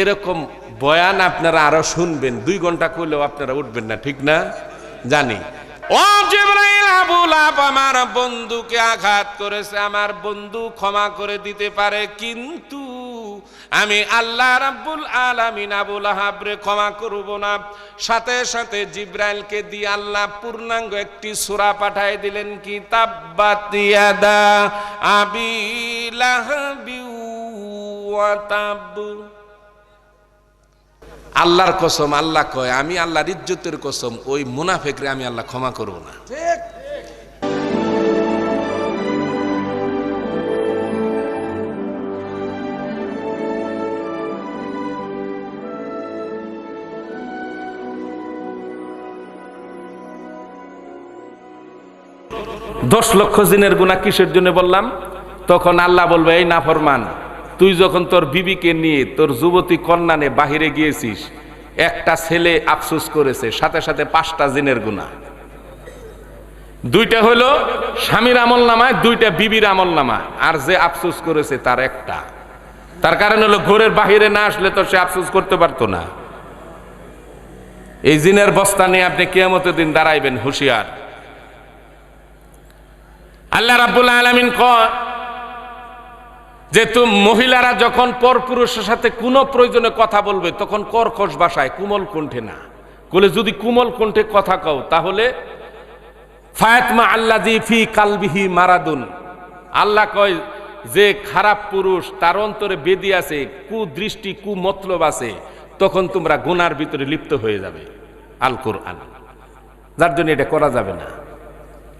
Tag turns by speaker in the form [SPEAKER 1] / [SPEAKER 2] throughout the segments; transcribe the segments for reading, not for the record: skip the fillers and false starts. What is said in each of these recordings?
[SPEAKER 1] এরকম বয়ান আপনারা আরো শুনবেন, 2 ঘন্টা করলেও আপনারা উঠবেন না, ঠিক না? জানি। ও জিবরাইল, আবু লাহাব আমার বন্ধুকে আঘাত করেছে, আমার বন্ধু ক্ষমা করে দিতে পারে, কিন্তু আমি আল্লাহ রাব্বুল আলামিন আবু লাহাবরে ক্ষমা করব না। সাথে সাথে জিবরাইলকে দিয়ে আল্লাহ পূর্ণাঙ্গ একটি সূরা পাঠিয়ে দিলেন, কি তাব্বাত ইয়াদা আবি লাহাবি ওয়া তাব। আল্লাহর কসম, আল্লাহ কয় আমি আল্লাহর ইজ্জতের কসম, ওই মুনাফিকরে আমি আল্লাহ ক্ষমা করব না। ঠিক। 10 লক্ষ জিনের গুনাহ কিসের জন্য বললাম? তখন আল্লাহ বলবে, এই নাফরমান, তুই যখন তোর বিবিকে নিয়ে তোর যুবতী কন্যা নিয়ে বাহিরে গিয়েছিস, একটা ছেলে আফসোস করেছে, সাথে সাথে 5টা জিনের গুনাহ। 2টা হলো স্বামীর আমল নামায়, 2টা বিবির আমল নামায়, আর যে আফসোস করেছে তার একটা। তার কারণ হলো ঘরের বাহিরে না আসলে তো সে আফসোস করতে পারতো না। এই জিনের বস্তা নিয়ে আপনি কিয়ামতের দিন দাঁড়াইবেন, হুঁশিয়ার। আল্লাহ রাব্বুল আলামিন কয় যে মহিলারা যখন পরপুরুষের সাথে কোনো প্রয়োজনে কথা বলবে তখন কর্কশ ভাষায়, কোমল কণ্ঠে না। বলে যদি কোমল কণ্ঠে কথা কও তাহলে ফায়াতমা আল্লাযী ফি কালবিহি মারাদুন, আল্লাহ কয় যে খারাপ পুরুষ তার অন্তরে বেদি আছে, কুদৃষ্টি কুমতলব আছে, তখন তোমরা গুনার ভিতরে লিপ্ত হয়ে যাবে। আল কোরআন, যার জন্য এটা করা যাবে না।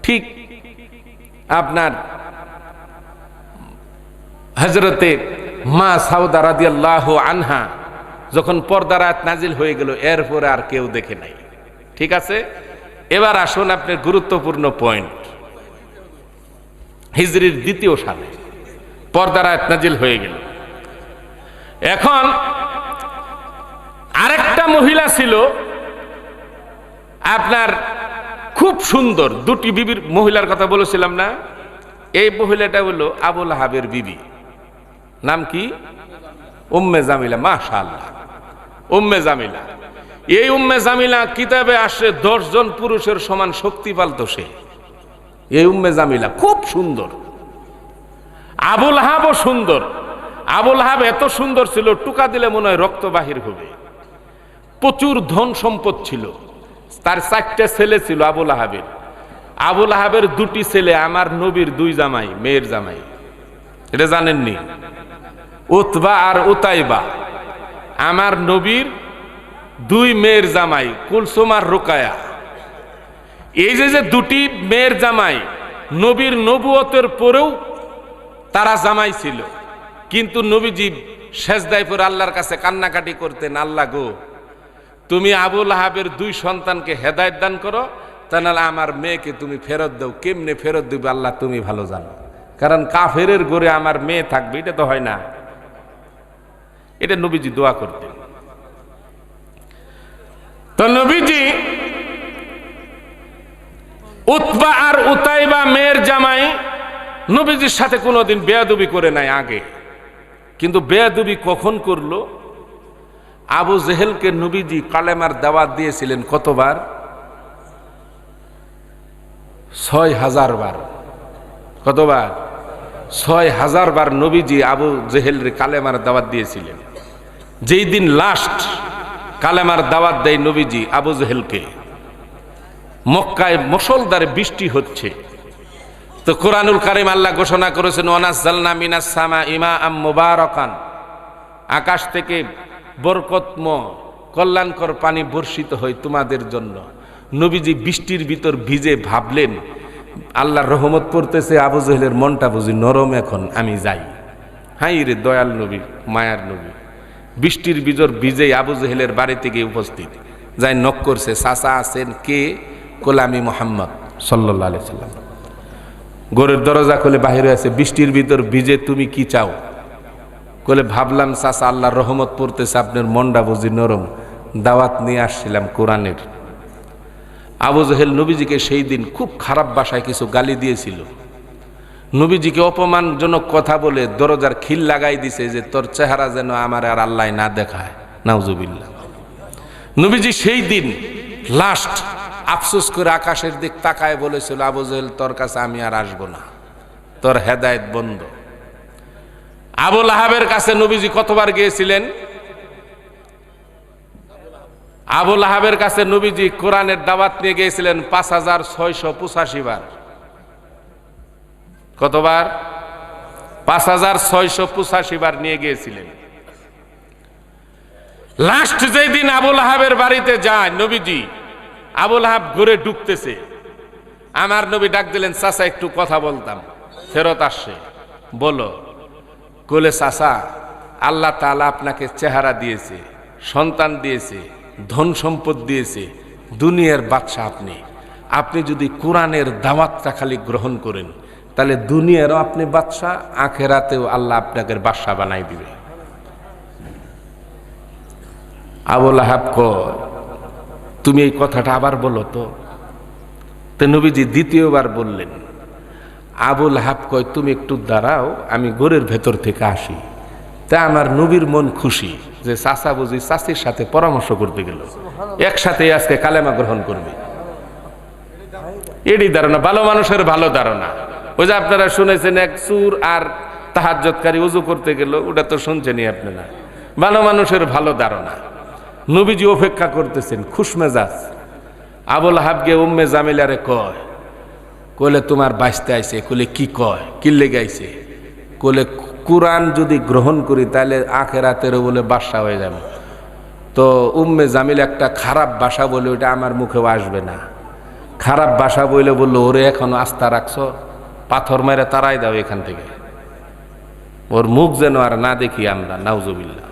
[SPEAKER 1] ঠিক আপনার হযরতে মা সাউদা রাদিয়াল্লাহু আনহা যখন পর্দার আয়াত নাজিল হয়ে গেল, এরপরে আর কেউ দেখে নাই। ঠিক আছে, এবার আসুন আপনার গুরুত্বপূর্ণ পয়েন্ট। হিজরির 2য় সালে পর্দার আয়াত নাজিল হয়ে গেল। এখন আরেকটা মহিলা ছিল আপনার খুব সুন্দর, 2টি বিবির মহিলার কথা বলেছিলাম না? এই মহিলাটা হলো আবু লাহাবের বিবি, নাম কি? উম্মে জামিলা। মাশাআল্লাহ, উম্মে জামিলা। এই উম্মে জামিলা কিতাবে আসে 10 জন পুরুষের সমান শক্তি পালত সে। এই উম্মে জামিলা খুব সুন্দর। আবু লাহাবও সুন্দর। আবু লাহাব এত সুন্দর ছিল, টুকা দিলে মনে হয় রক্ত বাহির হবে। প্রচুর ধন সম্পদ ছিল। তার 4টা ছেলে ছিল আবু লাহাবের। আবু লাহাবের 2টি ছেলে আমার নবীর 2 জামাই, মেয়ের জামাই। এটা জানেননি? উতবা আর উতাইবা আমার নবীর 2 মেয়ের জামাই, কুলসুম আর রুকায়া। এই যে 2টি মেয়ের জামাই, নবীর নবুয়তের পরেও তারা জামাই ছিল, কিন্তু নবীজি সেজদায় পড়ে আল্লাহর কাছে কান্নাকাটি করতেন, আল্লাহ গো, তুমি আবু লাহাবের 2 সন্তানকে হেদায়েত দান করো, তা নাহলে আমার মেয়েকে তুমি ফেরত দাও। কেমনে ফেরত দিবে আল্লাহ তুমি ভালো জানো, কারণ কাফেরের ঘরে আমার মেয়ে থাকবে, এটা তো হয় না। এটা নবীজি দোয়া করতেন। তো নবীজি উতবা আর উতাইবা মেয়ের জামাই নবীজির সাথে কোনোদিন বেয়াদবি করে নাই আগে, কিন্তু বেয়াদবি কখন করলো? আবু জেহেলকে নবীজি কালেমার দাওয়াত দিয়েছিলেন কতবার? 6000 বার। কতবার? 6000 বার নবীজি আবু জেহেলরে কালেমার দাওয়াত দিয়েছিলেন। যেই দিন লাস্ট কালেমার দাওয়াত দেয় নবীজি আবু জেহেলকে, মক্কায় মুষলধারে বৃষ্টি হচ্ছে। তো কোরআনুল কারীম আল্লাহ ঘোষণা করেছেন, ওয়ানাজ্জালনা মিনাস সামাই মাআম মুবারাকান, আকাশ থেকে বরকতময় কল্যাণকর পানি বর্ষিত হয় তোমাদের জন্য। নবীজি বৃষ্টির ভিতর ভিজে ভাবলেন, আল্লাহর রহমত পড়তেছে, আবু জেহেলের মনটা বুঝি নরম, এখন আমি যাই। হাই রে দয়াল নবী, মায়ার নবী। বৃষ্টির ভিতর ভিজে আবু জেহেলের বাড়িতে গিয়ে উপস্থিত, যাই নক করছে, চাচা আছেন? কে? কলে আমি মুহাম্মদ সাল্লাল্লাহু আলাইহি সাল্লাম। ঘরের দরজা খুলে বাহিরে আছে, বৃষ্টির ভিতর ভিজে তুমি কি চাও? কলে ভাবলাম চাচা আল্লাহর রহমত পড়তেছে, আপনার মনটা বুঝি নরম, দাওয়াত নিয়ে আসছিলাম কোরআনের। আবু জেহেল নবীজিকে সেই দিন খুব খারাপ ভাষায় কিছু গালি দিয়েছিল। নবীজিকে অপমানজনক কথা বলে দরজার খিল লাগাই দিছে যে তোর চেহারা যেন আমার আর আল্লাহ না দেখায়, নাউজুবিল্লাহ। নবীজি সেই দিন লাস্ট আফসোস করে আকাশের দিক তাকায় বলেছিল, আবু জেহেল তোর কাছে আমি আর আসবো না, তোর হেদায়েত বন্ধ। আবু লাহাবের কাছে নবীজি কতবার গিয়েছিলেন? আবু লাহাবের কাছে নবীজি কোরআনের দাওয়াত নিয়ে গিয়েছিলেন 5685 বার। কতবার? 5685 বার নিয়ে গিয়েছিলেন। লাস্ট যেই দিন আবু লাহাবের বাড়িতে যায় নবীজি, আবু লাহাব ঘুরে ঢুকতেছে, আমার নবী ডাক দিলেন, চাচা একটু কথা বলতাম। ফেরত আসছে, বলো। কোলে, চাচা আল্লাহ তাআলা আপনাকে চেহারা দিয়েছে, সন্তান দিয়েছে, ধন সম্পদ দিয়েছে, দুনিয়ার বাদশা আপনি। আপনি যদি কোরআনের দাওয়াতটা খালি গ্রহণ করেন তাহলে দুনিয়ারও আপনি বাদশা, আখেরাতেও আল্লাহ আপনাকে বাদশা বানাই দিবে। আবু লাহাব কয়, তুমি এই কথাটা আবার বলো তো। নবীজি দ্বিতীয়বার বললেন। আবু লাহাব কয়, তুমি একটু দাঁড়াও, আমি ঘরের ভেতর থেকে আসি। তা আমার নবীর মন খুশি যে চাচা বুঝি চাচির সাথে পরামর্শ করতে গেল, একসাথে আজকে কালেমা গ্রহণ করবে। এডি ধারণা, ভালো মানুষের ভালো ধারণা। ওই যে আপনারা শুনেছেন এক চুর আর তাহাজ্জুদকারী উযু করতে গেল, ওটা তো শুনছেনই আপনারা। ভালো মানুষের ভালো ধারণা। নবীজি অপেক্ষা করতেছেন খুশমেজাজ। আবু লাহাব গিয়ে উম্মে জামিলারে কয়, কইলে তোমার বাইসতে আইছে। কইলে কি কয়, কি লেগে আইছে? কইলে কোরআন যদি গ্রহণ করি তাহলে আখেরাতেরও বলে বাদশা হয়ে যাবে। তো উম্মে জামিল একটা খারাপ ভাষা বলে, ওইটা আমার মুখেও আসবে না। খারাপ ভাষা বলে বললো, ওরে এখনো আস্থা রাখছো, পাথর মেরে তারাই দাও এখান থেকে, ওর মুখ যেন আর না দেখি আমরা, নাউজুবিল্লাহ।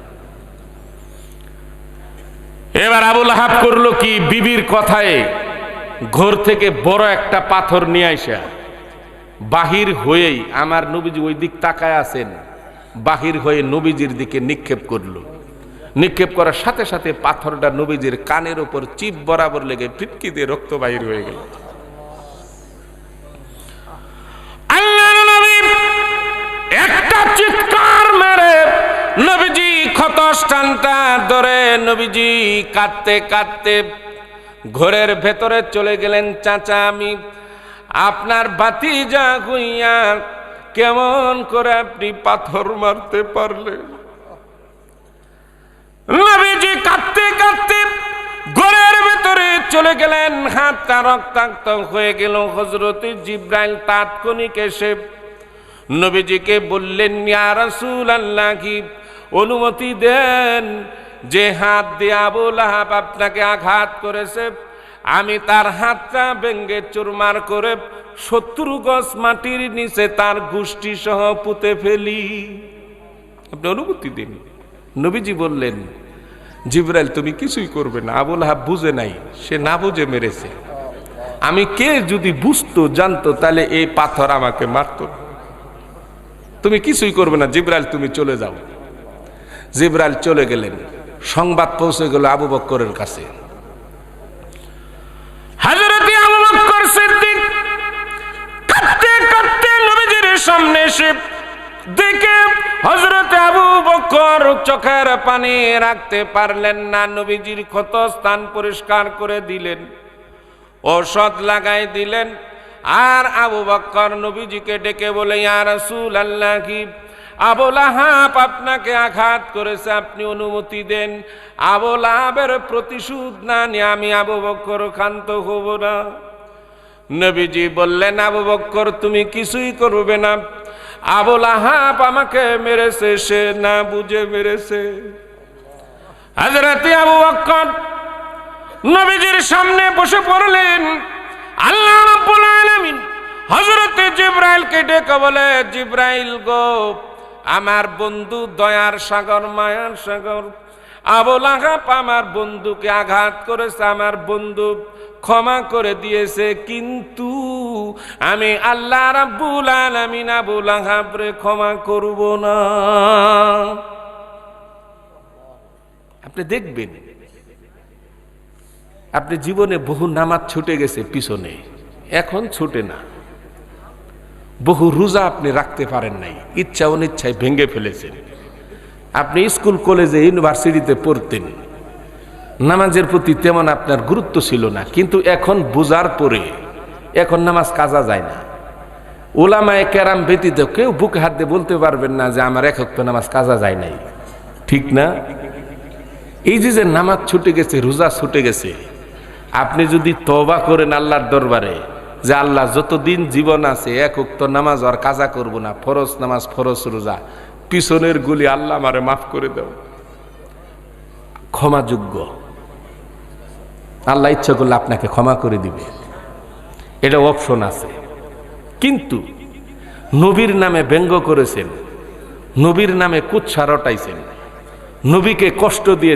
[SPEAKER 1] এবার আবু লাহাব করলো কি, বিবির কথায় ঘর থেকে বড় একটা পাথর নিয়ে আইসা বাহির হয়েই, আমার নবীজি ওই দিক তাকায় আছেন, বাহির হয়ে নবীজির দিকে নিক্ষেপ করলো। নিক্ষেপ করার সাথে সাথে পাথরটা নবীজির কানের উপর চিপ বরাবর লেগে ফিটকি দিয়ে রক্ত বাহির হয়ে গেল। আল্লাহর নবী একটা চিৎকার মেরে নবীজি ক্ষতস্থানটা ধরে নবীজি কাঁদতে কাঁদতে ঘরের ভেতরে চলে গেলেন। চাচা, আমি আপনার ভাতিজা হইয়া কেমন করে আপনি পাথর মারতে পারলেন? নবীজি কাঁদতে কাঁদতে ঘরের ভেতরে চলে গেলেন। হাতটা রক্তাক্ত হয়ে গেল। হযরত জিবরাইল তাৎক্ষণিক এসে নবীজিকে বললেন, ইয়া রাসূলুল্লাহ, কি অনুমতি দেন যে হাত দিয়ে আবু লাহাব আপনাকে আঘাত করেছে, আমি তার হাতটা ভেঙ্গে চুরমার করে 70 গজ মাটির নিচে তার গোষ্ঠী সহ পুঁতে ফেলি। আপনি অনুমতি দিন। নবীজি বললেন, জিবরাইল তুমি কিছুই করবে না, আবু লাহাব বুঝে নাই, সে না বুঝে মেরেছে। আমি কে যদি বুঝতো জানতো তাহলে এই পাথর আমাকে মারতো। তুমি কিছুই করবে না, জিবরাইল তুমি চলে যাও। জিবরাইল চলে গেলেন। সংবাদ পৌঁছে গেল আবু বকরের কাছে। হযরত আবু বকর সিদ্দিক কাঁদতে কাঁদতে নবীজির সামনে এসে দেখে হযরত আবু বকর চোখের পানি রাখতে পারলেন না। নবীজির ক্ষতস্থান পরিষ্কার করে দিলেন, ঔষধ লাগাই দিলেন। আর আবু বকর নবীজিকে ডেকে বলে, ইয়া রাসূলুল্লাহ, কি আবু লাহাব আপনাকে আঘাত করেছে, আপনি অনুমতি দেন। আবু লাহাবের প্রতিশোধ না নিয়ে আমি আবু বকর ক্ষান্ত হব না। নবীজি বললেন, আবু বকর তুমি কিছুই করবে না, আবু লাহাব আমাকে মেরেছে, সে না বুঝে মেরেছে। হযরত আবু বকর নবীজির সামনে বসে পড়লেন। আল্লাহ রাব্বুল আলামিন হযরত জিবরাইলকে ডেকে বলে, জিবরাইল গো, আমার বন্ধু দয়ার সাগর, মায়ার সাগর, আবু লাহাব আমার বন্ধুকে আঘাত করেছে, আমার বন্ধু ক্ষমা করে দিয়েছে, কিন্তু আমি আল্লাহ রাব্বুল আলামিন আবু লাহাবরে ক্ষমা করব না। আপনি দেখবেন, আপনি জীবনে বহু নামাজ ছুটে গেছে পিছনে, এখন ছুটে না। বহু রোজা আপনি রাখতে পারেন নাই, ইচ্ছা অনিচ্ছায় ভেঙে ফেলেছেন। আপনি স্কুল কলেজে ইউনিভার্সিটিতে পড়তেন, নামাজের প্রতি তেমন আপনার গুরুত্ব ছিল না, কিন্তু এখন বোঝার পরে এখন নামাজ কাজা যায় না। ওলামায়ে কেরাম ব্যতীত কেউ বুকে হাত দিয়ে বলতে পারবেন না যে আমার এক ওয়াক্ত নামাজ কাজা যায় নাই, ঠিক না? এই যে নামাজ ছুটে গেছে, রোজা ছুটে গেছে, আপনি যদি তওবা করেন আল্লাহর দরবারে যে আল্লাহ যতদিন জীবন আছে এক ওয়াক্ত নামাজ আর কাজা করব না, ফরজ নামাজ ফরজ রোজা, পিছনের গুলি আল্লাহ আমারে মাফ করে দাও, ক্ষমাযোগ্য, আল্লাহ ইচ্ছা করলে আপনাকে ক্ষমা করে দিবে, এটা অপশন আছে। কিন্তু নবীর নামে ব্যঙ্গ করেছেন, নবীর নামে কুৎসা রটাইছেন, নবীকে কষ্ট দিয়ে